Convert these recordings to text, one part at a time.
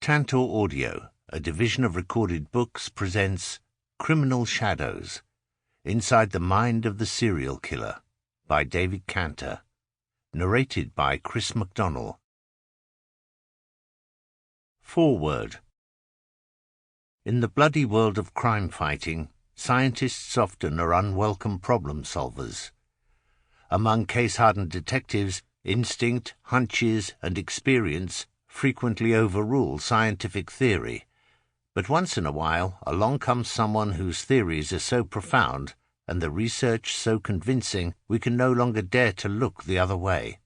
Tantor Audio, a division of Recorded Books, presents Criminal Shadows, Inside the Mind of the Serial Killer, by David Canter, narrated by Chris Macdonnell. Foreword. In the bloody world of crime fighting, scientists often are unwelcome problem solvers. Among case-hardened detectives, instinct, hunches, and experience frequently overrule scientific theory, but once in a while along comes someone whose theories are so profound and the research so convincing we can no longer dare to look the other way.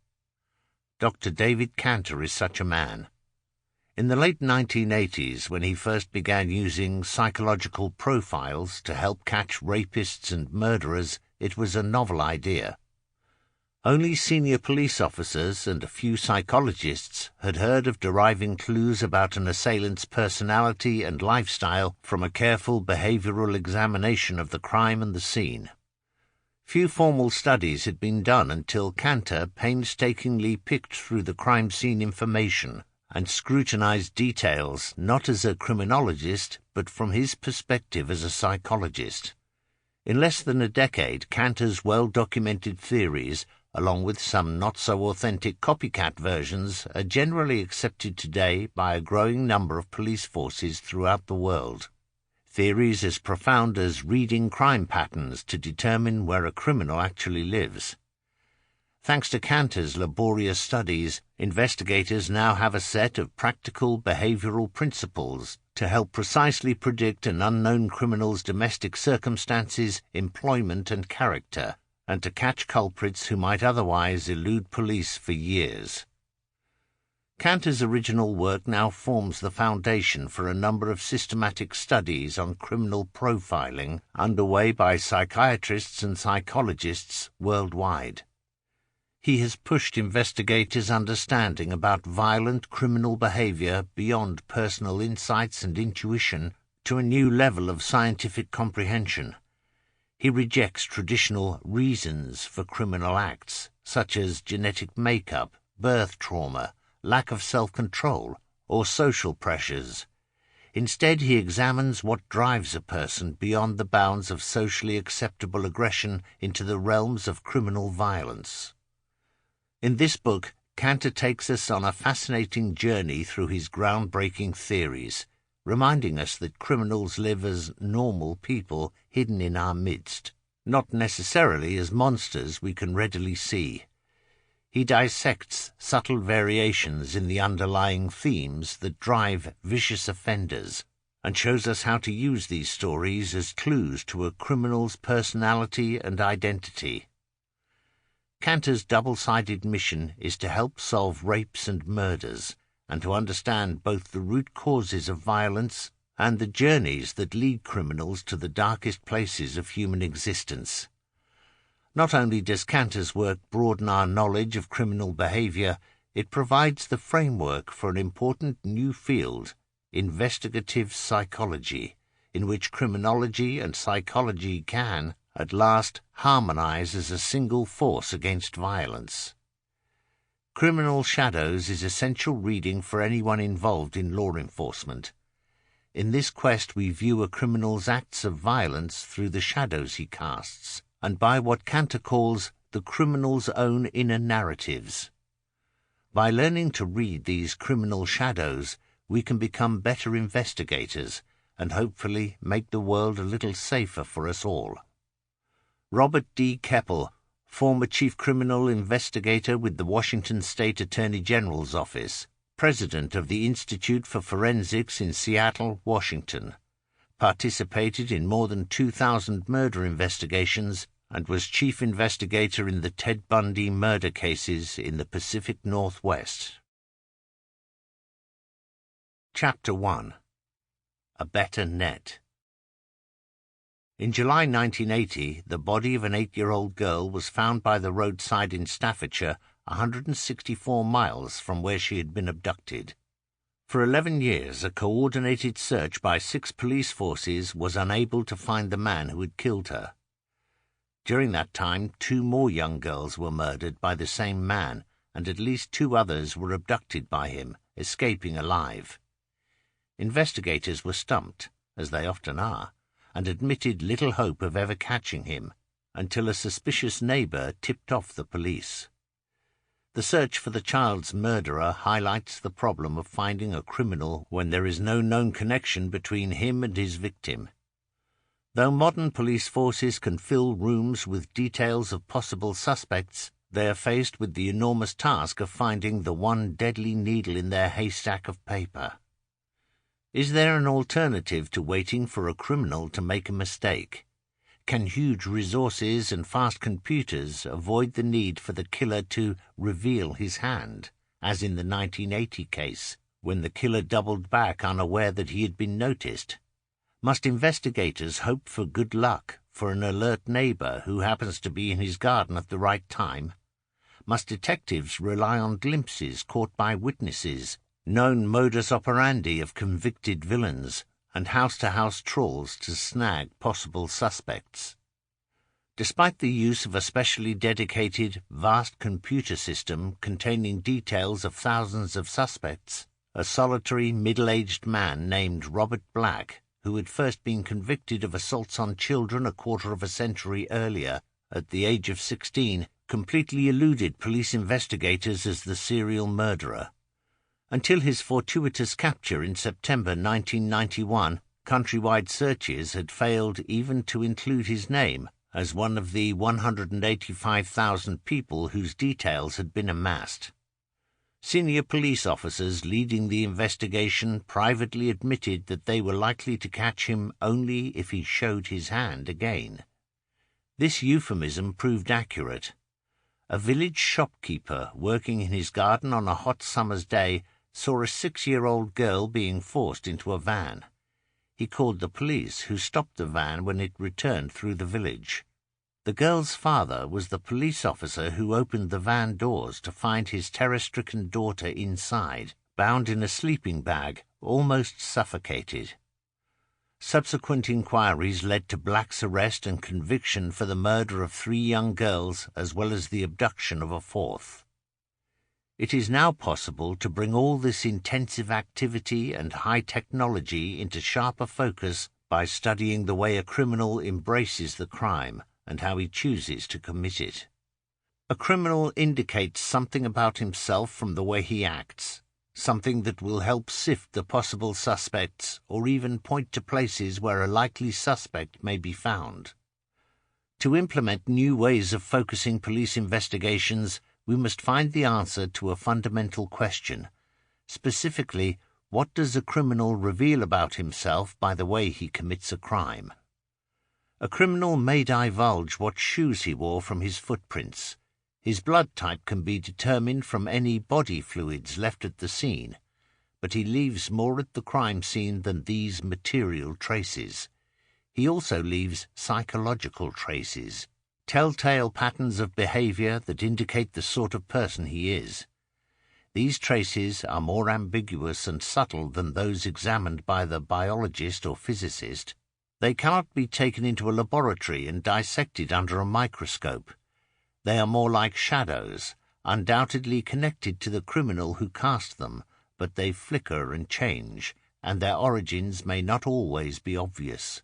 Dr. David Canter is such a man. In the late 1980s, when he first began using psychological profiles to help catch rapists and murderers, it was a novel idea. Only senior police officers and a few psychologists had heard of deriving clues about an assailant's personality and lifestyle from a careful behavioral examination of the crime and the scene. Few formal studies had been done until Canter painstakingly picked through the crime scene information and scrutinized details not as a criminologist but from his perspective as a psychologist. In less than a decade, Canter's well-documented theories, along with some not-so-authentic copycat versions, are generally accepted today by a growing number of police forces throughout the world. Theories as profound as reading crime patterns to determine where a criminal actually lives. Thanks to Canter's laborious studies, investigators now have a set of practical behavioral principles to help precisely predict an unknown criminal's domestic circumstances, employment, and character, and to catch culprits who might otherwise elude police for years. Canter's original work now forms the foundation for a number of systematic studies on criminal profiling underway by psychiatrists and psychologists worldwide. He has pushed investigators' understanding about violent criminal behavior beyond personal insights and intuition to a new level of scientific comprehension. He rejects traditional reasons for criminal acts, such as genetic makeup, birth trauma, lack of self-control, or social pressures. Instead, he examines what drives a person beyond the bounds of socially acceptable aggression into the realms of criminal violence. In this book, Canter takes us on a fascinating journey through his groundbreaking theories, reminding us that criminals live as normal people hidden in our midst, not necessarily as monsters we can readily see. He dissects subtle variations in the underlying themes that drive vicious offenders, and shows us how to use these stories as clues to a criminal's personality and identity. Canter's double-sided mission is to help solve rapes and murders, and to understand both the root causes of violence and the journeys that lead criminals to the darkest places of human existence. Not only does Canter's work broaden our knowledge of criminal behavior, it provides the framework for an important new field, investigative psychology, in which criminology and psychology can, at last, harmonize as a single force against violence. Criminal Shadows is essential reading for anyone involved in law enforcement. In this quest we view a criminal's acts of violence through the shadows he casts, and by what Canter calls the criminal's own inner narratives. By learning to read these criminal shadows, we can become better investigators and hopefully make the world a little safer for us all. Robert D. Keppel, former chief criminal investigator with the Washington State Attorney General's Office, president of the Institute for Forensics in Seattle, Washington, participated in more than 2,000 murder investigations and was chief investigator in the Ted Bundy murder cases in the Pacific Northwest. Chapter 1. A Better Net. In July 1980, the body of an 8-year-old girl was found by the roadside in Staffordshire, 164 miles from where she had been abducted. For 11 years, a coordinated search by 6 police forces was unable to find the man who had killed her. During that time, 2 more young girls were murdered by the same man, and at least 2 others were abducted by him, escaping alive. investigators were stumped, as they often are, and admitted little hope of ever catching him, until a suspicious neighbour tipped off the police. The search for the child's murderer highlights the problem of finding a criminal when there is no known connection between him and his victim. Though modern police forces can fill rooms with details of possible suspects, they are faced with the enormous task of finding the one deadly needle in their haystack of paper. Is there an alternative to waiting for a criminal to make a mistake? Can huge resources and fast computers avoid the need for the killer to reveal his hand, as in the 1980 case, when the killer doubled back unaware that he had been noticed? Must investigators hope for good luck for an alert neighbour who happens to be in his garden at the right time? Must detectives rely on glimpses caught by witnesses, known modus operandi of convicted villains, and house-to-house trawls to snag possible suspects? Despite the use of a specially dedicated, vast computer system containing details of thousands of suspects, a solitary, middle-aged man named Robert Black, who had first been convicted of assaults on children a quarter of a century earlier, at the age of 16, completely eluded police investigators as the serial murderer. Until his fortuitous capture in September 1991, countrywide searches had failed even to include his name as one of the 185,000 people whose details had been amassed. Senior police officers leading the investigation privately admitted that they were likely to catch him only if he showed his hand again. This euphemism proved accurate. A village shopkeeper working in his garden on a hot summer's day saw a 6-year-old girl being forced into a van. He called the police, who stopped the van when it returned through the village. The girl's father was the police officer who opened the van doors to find his terror-stricken daughter inside, bound in a sleeping bag, almost suffocated. Subsequent inquiries led to Black's arrest and conviction for the murder of 3 young girls as well as the abduction of a 4th. It is now possible to bring all this intensive activity and high technology into sharper focus by studying the way a criminal embraces the crime and how he chooses to commit it. A criminal indicates something about himself from the way he acts, something that will help sift the possible suspects or even point to places where a likely suspect may be found. To implement new ways of focusing police investigations, we must find the answer to a fundamental question. Specifically, what does a criminal reveal about himself by the way he commits a crime? A criminal may divulge what shoes he wore from his footprints. His blood type can be determined from any body fluids left at the scene, but he leaves more at the crime scene than these material traces. He also leaves psychological traces, telltale patterns of behavior that indicate the sort of person he is. These traces are more ambiguous and subtle than those examined by the biologist or physicist. They cannot be taken into a laboratory and dissected under a microscope. They are more like shadows, undoubtedly connected to the criminal who cast them, but they flicker and change, and their origins may not always be obvious.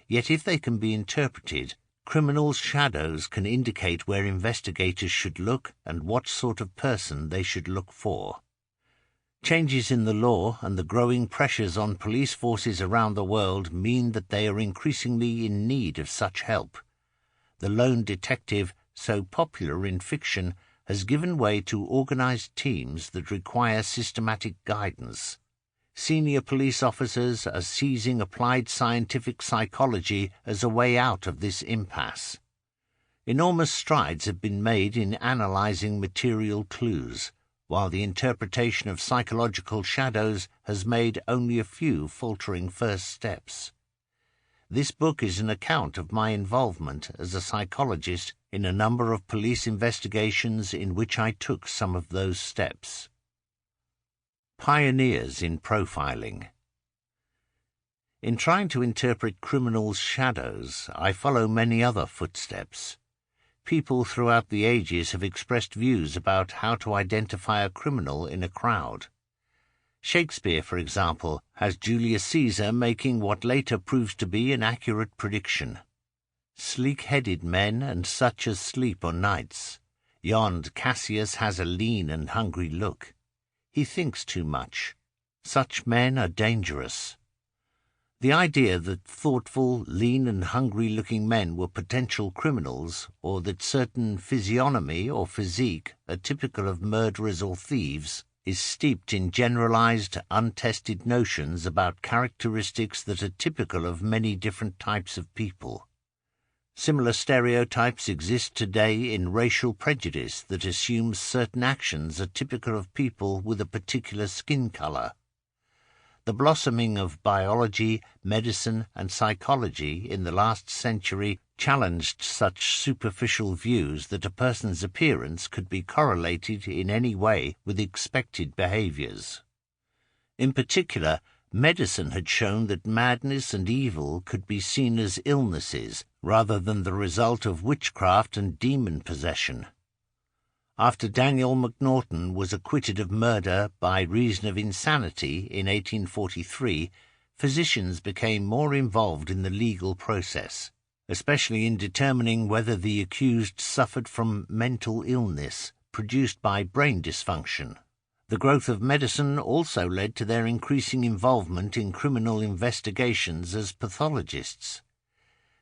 Yet if they can be interpreted, criminals' shadows can indicate where investigators should look and what sort of person they should look for. Changes in the law and the growing pressures on police forces around the world mean that they are increasingly in need of such help. The lone detective, so popular in fiction, has given way to organized teams that require systematic guidance. Senior police officers are seizing applied scientific psychology as a way out of this impasse. Enormous strides have been made in analyzing material clues, while the interpretation of psychological shadows has made only a few faltering first steps. This book is an account of my involvement as a psychologist in a number of police investigations in which I took some of those steps. Pioneers in profiling. In trying to interpret criminals' shadows, I follow many other footsteps. People throughout the ages have expressed views about how to identify a criminal in a crowd. Shakespeare, for example, has Julius Caesar making what later proves to be an accurate prediction. Sleek-headed men and such as sleep o' nights. Yond Cassius has a lean and hungry look. He thinks too much. Such men are dangerous. The idea that thoughtful, lean and hungry-looking men were potential criminals, or that certain physiognomy or physique are typical of murderers or thieves, is steeped in generalized, untested notions about characteristics that are typical of many different types of people. Similar stereotypes exist today in racial prejudice that assumes certain actions are typical of people with a particular skin color. The blossoming of biology, medicine, and psychology in the last century challenged such superficial views that a person's appearance could be correlated in any way with expected behaviors. In particular, medicine had shown that madness and evil could be seen as illnesses rather than the result of witchcraft and demon possession. After Daniel Macdonnell was acquitted of murder by reason of insanity in 1843, physicians became more involved in the legal process, especially in determining whether the accused suffered from mental illness produced by brain dysfunction. The growth of medicine also led to their increasing involvement in criminal investigations as pathologists.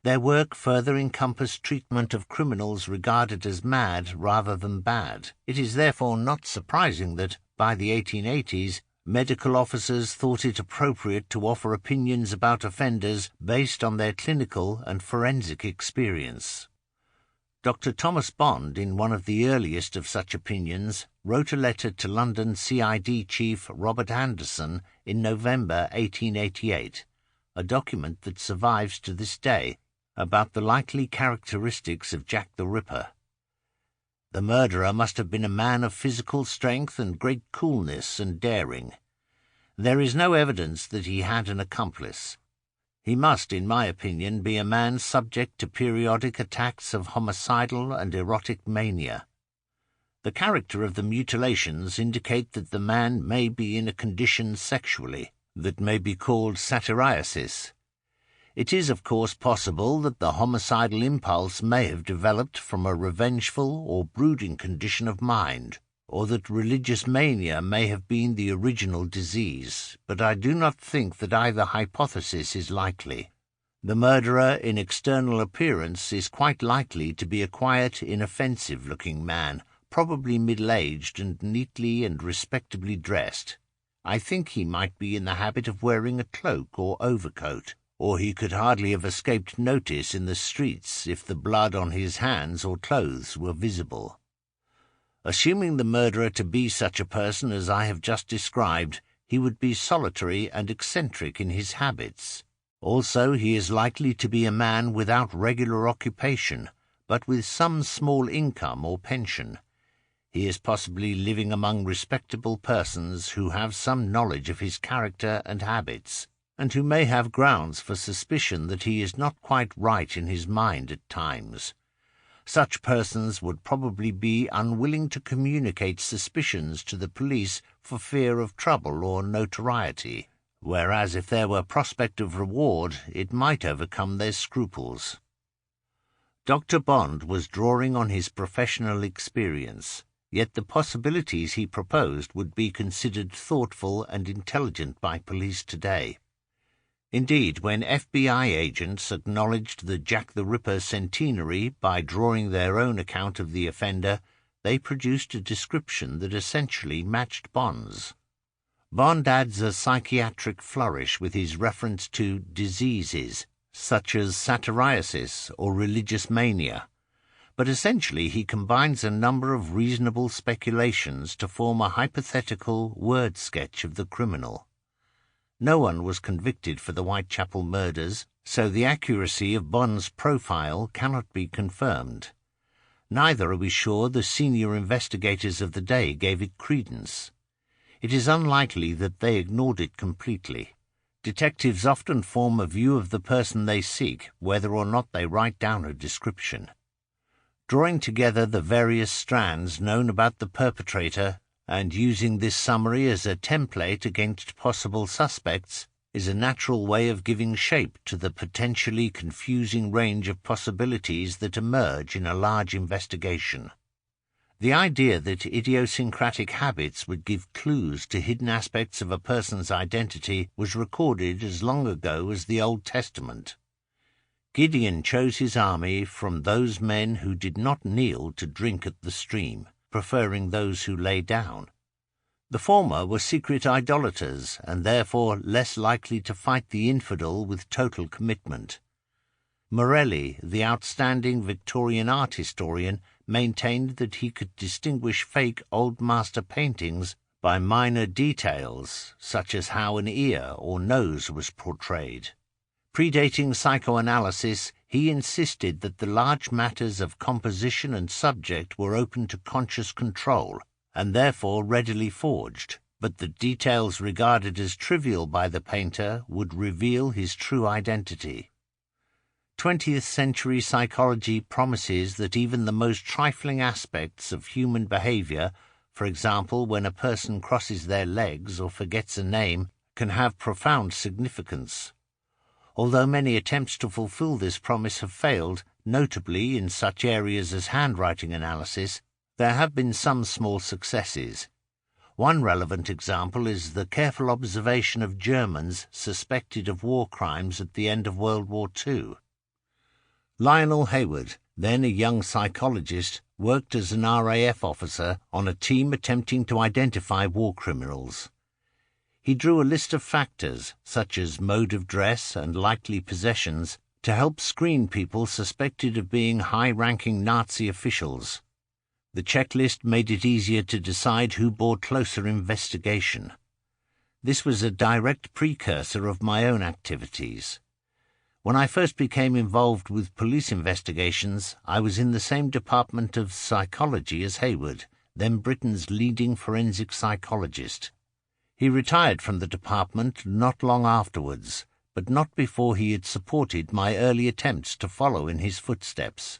Their work further encompassed treatment of criminals regarded as mad rather than bad. It is therefore not surprising that, by the 1880s, medical officers thought it appropriate to offer opinions about offenders based on their clinical and forensic experience. Dr. Thomas Bond, in one of the earliest of such opinions, wrote a letter to London CID Chief Robert Anderson in November 1888, a document that survives to this day, about the likely characteristics of Jack the Ripper. The murderer must have been a man of physical strength and great coolness and daring. There is no evidence that he had an accomplice. He must, in my opinion, be a man subject to periodic attacks of homicidal and erotic mania. The character of the mutilations indicate that the man may be in a condition sexually that may be called satyriasis. It is, of course, possible that the homicidal impulse may have developed from a revengeful or brooding condition of mind, or that religious mania may have been the original disease, but I do not think that either hypothesis is likely. The murderer in external appearance is quite likely to be a quiet, inoffensive-looking man, probably middle-aged and neatly and respectably dressed. I think he might be in the habit of wearing a cloak or overcoat, or he could hardly have escaped notice in the streets if the blood on his hands or clothes were visible. Assuming the murderer to be such a person as I have just described, he would be solitary and eccentric in his habits. Also, he is likely to be a man without regular occupation, but with some small income or pension. He is possibly living among respectable persons who have some knowledge of his character and habits, and who may have grounds for suspicion that he is not quite right in his mind at times. Such persons would probably be unwilling to communicate suspicions to the police for fear of trouble or notoriety, whereas if there were prospect of reward, it might overcome their scruples. Dr. Bond was drawing on his professional experience, yet the possibilities he proposed would be considered thoughtful and intelligent by police today. Indeed, when FBI agents acknowledged the Jack the Ripper centenary by drawing their own account of the offender, they produced a description that essentially matched Bond's. Bond adds a psychiatric flourish with his reference to diseases, such as satyriasis or religious mania, but essentially he combines a number of reasonable speculations to form a hypothetical word sketch of the criminal. No one was convicted for the Whitechapel murders, so the accuracy of Bond's profile cannot be confirmed. Neither are we sure the senior investigators of the day gave it credence. It is unlikely that they ignored it completely. Detectives often form a view of the person they seek, whether or not they write down a description. Drawing together the various strands known about the perpetrator and using this summary as a template against possible suspects is a natural way of giving shape to the potentially confusing range of possibilities that emerge in a large investigation. The idea that idiosyncratic habits would give clues to hidden aspects of a person's identity was recorded as long ago as the Old Testament. Gideon chose his army from those men who did not kneel to drink at the stream, preferring those who lay down. The former were secret idolaters, and therefore less likely to fight the infidel with total commitment. Morelli, the outstanding Victorian art historian, maintained that he could distinguish fake old master paintings by minor details, such as how an ear or nose was portrayed. Predating psychoanalysis, he insisted that the large matters of composition and subject were open to conscious control, and therefore readily forged, but that details regarded as trivial by the painter would reveal his true identity. 20th-century psychology promises that even the most trifling aspects of human behavior, for example when a person crosses their legs or forgets a name, can have profound significance. Although many attempts to fulfill this promise have failed, notably in such areas as handwriting analysis, there have been some small successes. One relevant example is the careful observation of Germans suspected of war crimes at the end of World War II. Lionel Hayward, then a young psychologist, worked as an RAF officer on a team attempting to identify war criminals. He drew a list of factors, such as mode of dress and likely possessions, to help screen people suspected of being high-ranking Nazi officials. The checklist made it easier to decide who bore closer investigation. This was a direct precursor of my own activities. When I first became involved with police investigations, I was in the same department of psychology as Hayward, then Britain's leading forensic psychologist. He retired from the department not long afterwards, but not before he had supported my early attempts to follow in his footsteps.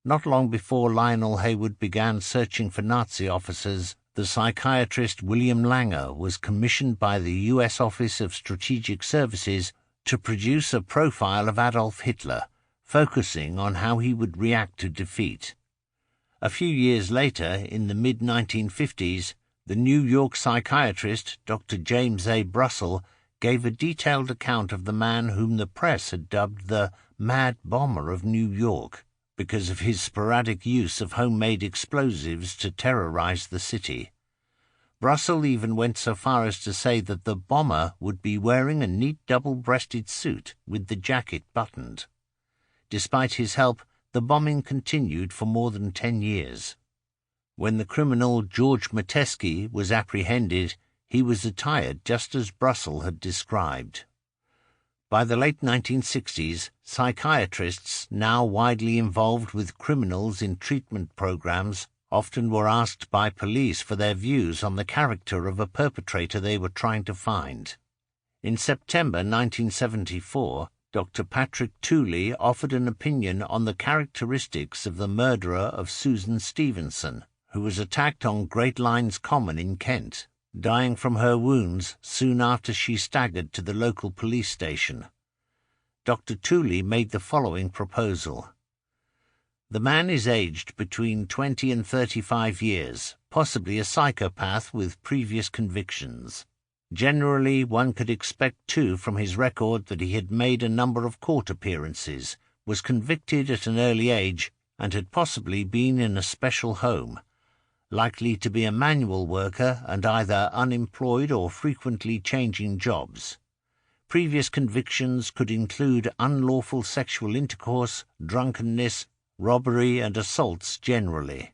Not long before Lionel Hayward began searching for Nazi officers, the psychiatrist William Langer was commissioned by the U.S. Office of Strategic Services to produce a profile of Adolf Hitler, focusing on how he would react to defeat. A few years later, in the mid-1950s, the New York psychiatrist Dr. James A. Brussel gave a detailed account of the man whom the press had dubbed the Mad Bomber of New York, because of his sporadic use of homemade explosives to terrorize the city. Brussel even went so far as to say that the bomber would be wearing a neat double-breasted suit with the jacket buttoned. Despite his help, the bombing continued for more than 10 years. When the criminal George Metesky was apprehended, he was attired just as Brussel had described. By the late 1960s, psychiatrists, now widely involved with criminals in treatment programs, often were asked by police for their views on the character of a perpetrator they were trying to find. In September 1974, Dr. Patrick Tooley offered an opinion on the characteristics of the murderer of Susan Stevenson, who was attacked on Great Lines Common in Kent, dying from her wounds soon after she staggered to the local police station. Dr. Tooley made the following proposal. The man is aged between 20 and 35 years, possibly a psychopath with previous convictions. Generally, one could expect, too, from his record that he had made a number of court appearances, was convicted at an early age, and had possibly been in a special home. Likely to be a manual worker and either unemployed or frequently changing jobs. Previous convictions could include unlawful sexual intercourse, drunkenness, robbery and assaults generally.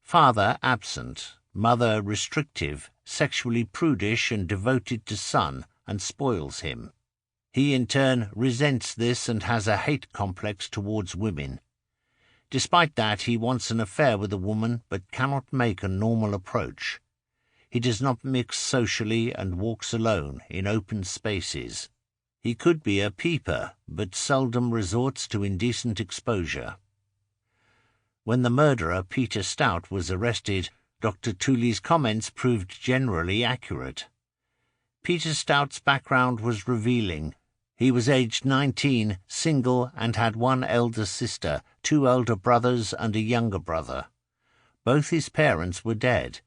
Father absent, mother restrictive, sexually prudish and devoted to son, and spoils him. He in turn resents this and has a hate complex towards women. Despite that, he wants an affair with a woman but cannot make a normal approach. He does not mix socially and walks alone in open spaces. He could be a peeper, but seldom resorts to indecent exposure. When the murderer, Peter Stout, was arrested, Dr. Tooley's comments proved generally accurate. Peter Stout's background was revealing. He was aged 19, single, and had one elder sister, 2 elder brothers, and a younger brother. Both his parents were dead.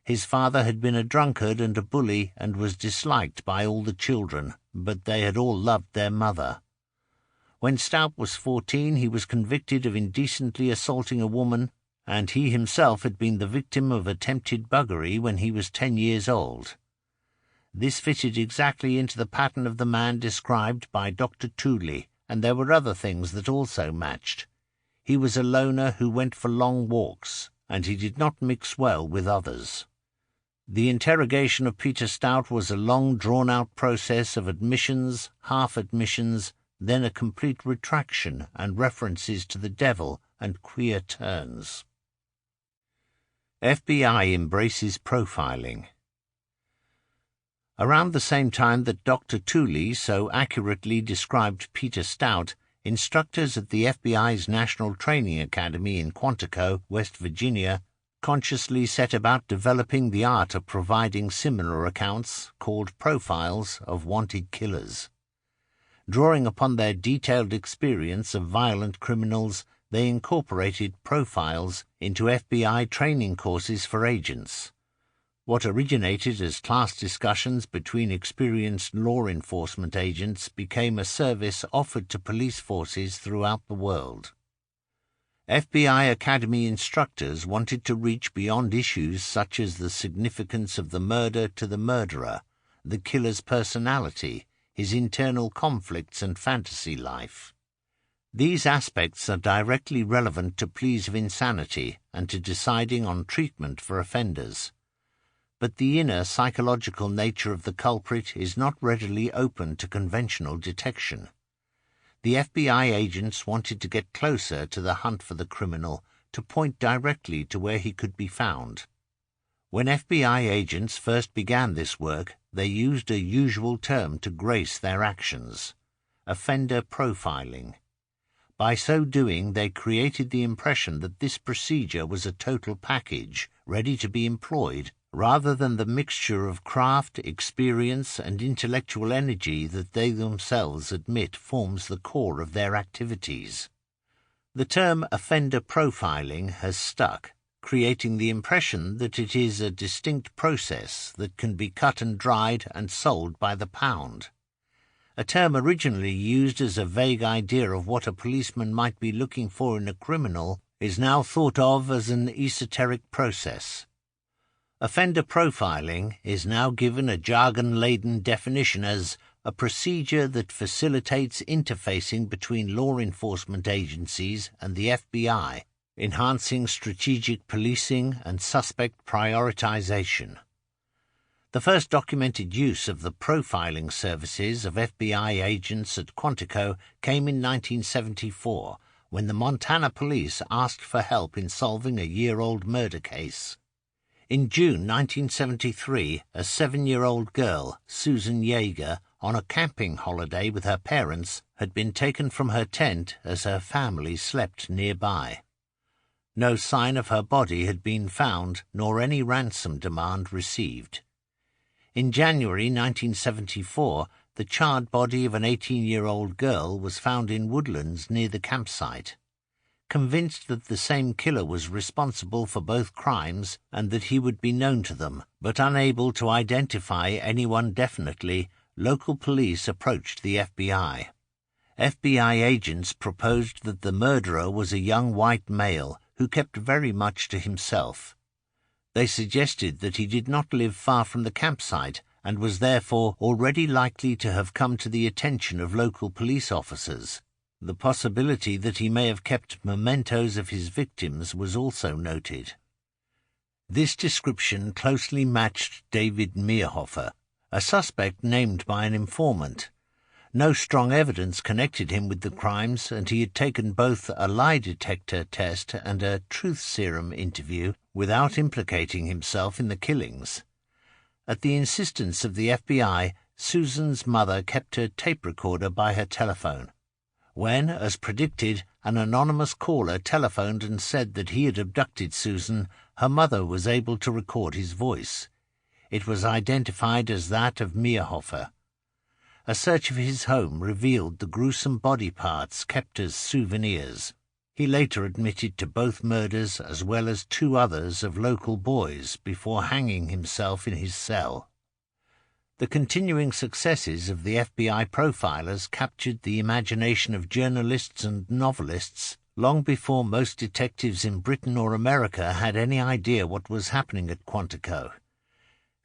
His father had been a drunkard and a bully and was disliked by all the children, but they had all loved their mother. When Stout was 14, he was convicted of indecently assaulting a woman, and he himself had been the victim of attempted buggery when he was 10 years old. This fitted exactly into the pattern of the man described by Dr. Tooley, and there were other things that also matched. He was a loner who went for long walks, and he did not mix well with others. The interrogation of Peter Stout was a long, drawn-out process of admissions, half-admissions, then a complete retraction and references to the devil and queer turns. FBI embraces profiling. Around the same time that Dr. Tooley so accurately described Peter Stout, instructors at the FBI's National Training Academy in Quantico, West Virginia, consciously set about developing the art of providing similar accounts, called profiles, of wanted killers. Drawing upon their detailed experience of violent criminals, they incorporated profiles into FBI training courses for agents. What originated as class discussions between experienced law enforcement agents became a service offered to police forces throughout the world. FBI Academy instructors wanted to reach beyond issues such as the significance of the murder to the murderer, the killer's personality, his internal conflicts and fantasy life. These aspects are directly relevant to pleas of insanity and to deciding on treatment for offenders. But the inner psychological nature of the culprit is not readily open to conventional detection. The FBI agents wanted to get closer to the hunt for the criminal, to point directly to where he could be found. When FBI agents first began this work, they used a usual term to grace their actions: offender profiling. By so doing, they created the impression that this procedure was a total package, ready to be employed, rather than the mixture of craft, experience, and intellectual energy that they themselves admit forms the core of their activities. The term offender profiling has stuck, creating the impression that it is a distinct process that can be cut and dried and sold by the pound. A term originally used as a vague idea of what a policeman might be looking for in a criminal is now thought of as an esoteric process. Offender profiling is now given a jargon-laden definition as a procedure that facilitates interfacing between law enforcement agencies and the FBI, enhancing strategic policing and suspect prioritization. The first documented use of the profiling services of FBI agents at Quantico came in 1974, when the Montana police asked for help in solving a year-old murder case. In June 1973, a 7-year-old girl, Susan Yeager, on a camping holiday with her parents, had been taken from her tent as her family slept nearby. No sign of her body had been found, nor any ransom demand received. In January 1974, the charred body of an 18-year-old girl was found in woodlands near the campsite. Convinced that the same killer was responsible for both crimes and that he would be known to them, but unable to identify anyone definitely, local police approached the FBI. FBI agents proposed that the murderer was a young white male who kept very much to himself. They suggested that he did not live far from the campsite and was therefore already likely to have come to the attention of local police officers. The possibility that he may have kept mementos of his victims was also noted. This description closely matched David Meerhofer, a suspect named by an informant. No strong evidence connected him with the crimes, and he had taken both a lie detector test and a truth serum interview without implicating himself in the killings. At the insistence of the FBI, Susan's mother kept her tape recorder by her telephone. When, as predicted, an anonymous caller telephoned and said that he had abducted Susan, her mother was able to record his voice. It was identified as that of Meyerhofer. A search of his home revealed the gruesome body parts kept as souvenirs. He later admitted to both murders as well as 2 others of local boys before hanging himself in his cell. The continuing successes of the FBI profilers captured the imagination of journalists and novelists long before most detectives in Britain or America had any idea what was happening at Quantico.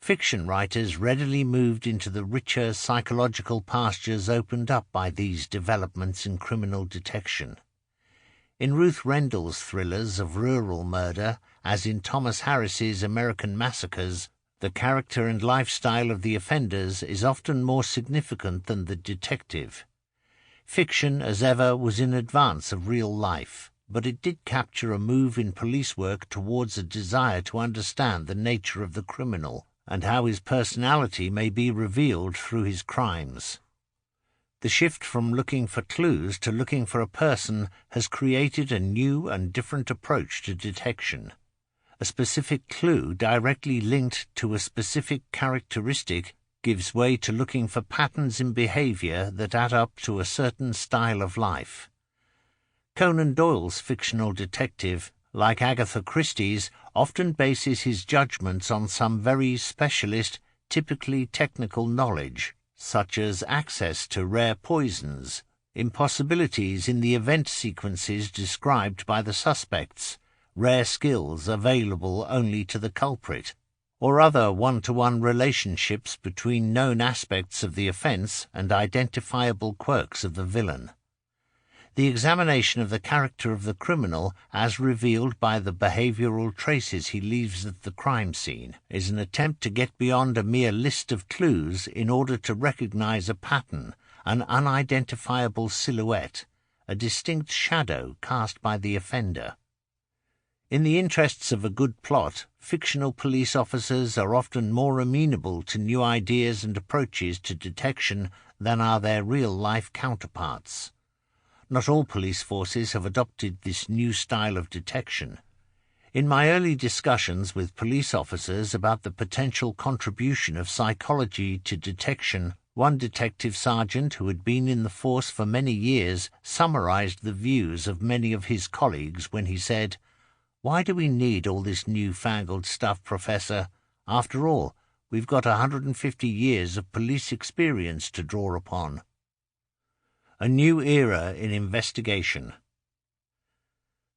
Fiction writers readily moved into the richer psychological pastures opened up by these developments in criminal detection. In Ruth Rendell's thrillers of rural murder, as in Thomas Harris's American Massacres, the character and lifestyle of the offenders is often more significant than the detective. Fiction, as ever, was in advance of real life, but it did capture a move in police work towards a desire to understand the nature of the criminal and how his personality may be revealed through his crimes. The shift from looking for clues to looking for a person has created a new and different approach to detection. A specific clue directly linked to a specific characteristic gives way to looking for patterns in behavior that add up to a certain style of life. Conan Doyle's fictional detective, like Agatha Christie's, often bases his judgments on some very specialist, typically technical knowledge, such as access to rare poisons, impossibilities in the event sequences described by the suspects, rare skills available only to the culprit, or other one-to-one relationships between known aspects of the offence and identifiable quirks of the villain. The examination of the character of the criminal, as revealed by the behavioral traces he leaves at the crime scene, is an attempt to get beyond a mere list of clues in order to recognize a pattern, an unidentifiable silhouette, a distinct shadow cast by the offender. In the interests of a good plot, fictional police officers are often more amenable to new ideas and approaches to detection than are their real-life counterparts. Not all police forces have adopted this new style of detection. In my early discussions with police officers about the potential contribution of psychology to detection, one detective sergeant who had been in the force for many years summarized the views of many of his colleagues when he said, "Why do we need all this new-fangled stuff, Professor? After all, we've got 150 years of police experience to draw upon." A new era in investigation.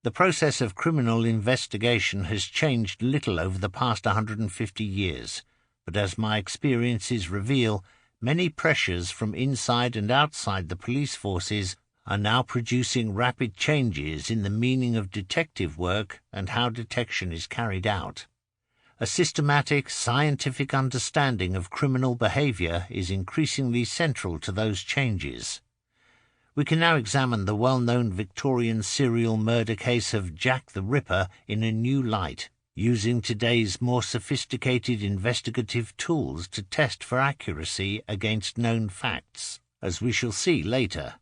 The process of criminal investigation has changed little over the past 150 years, but as my experiences reveal, many pressures from inside and outside the police forces are now producing rapid changes in the meaning of detective work and how detection is carried out. A systematic, scientific understanding of criminal behavior is increasingly central to those changes. We can now examine the well-known Victorian serial murder case of Jack the Ripper in a new light, using today's more sophisticated investigative tools to test for accuracy against known facts, as we shall see later.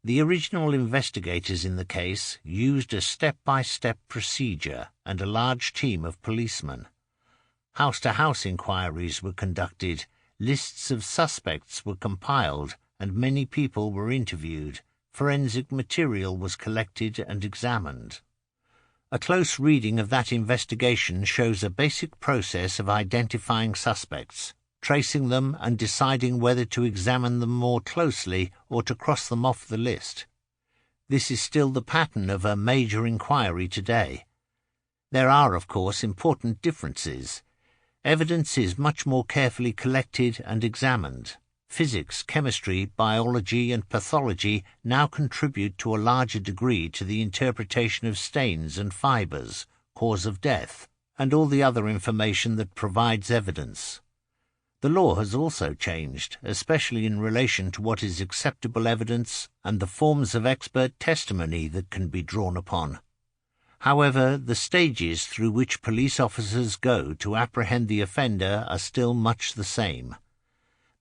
The original investigators in the case used a step-by-step procedure and a large team of policemen. House-to-house inquiries were conducted, lists of suspects were compiled, and many people were interviewed. Forensic material was collected and examined. A close reading of that investigation shows a basic process of identifying suspects, tracing them and deciding whether to examine them more closely or to cross them off the list. This is still the pattern of a major inquiry today. There are, of course, important differences. Evidence is much more carefully collected and examined. Physics, chemistry, biology, and pathology now contribute to a larger degree to the interpretation of stains and fibers, cause of death, and all the other information that provides evidence. The law has also changed, especially in relation to what is acceptable evidence and the forms of expert testimony that can be drawn upon. However, the stages through which police officers go to apprehend the offender are still much the same.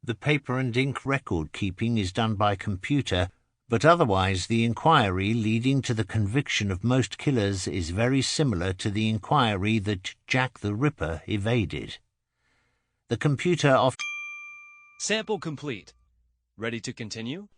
The paper and ink record-keeping is done by computer, But otherwise the inquiry leading to the conviction of most killers is very similar to the inquiry that Jack the Ripper evaded. The computer often... Sample complete. Ready to continue?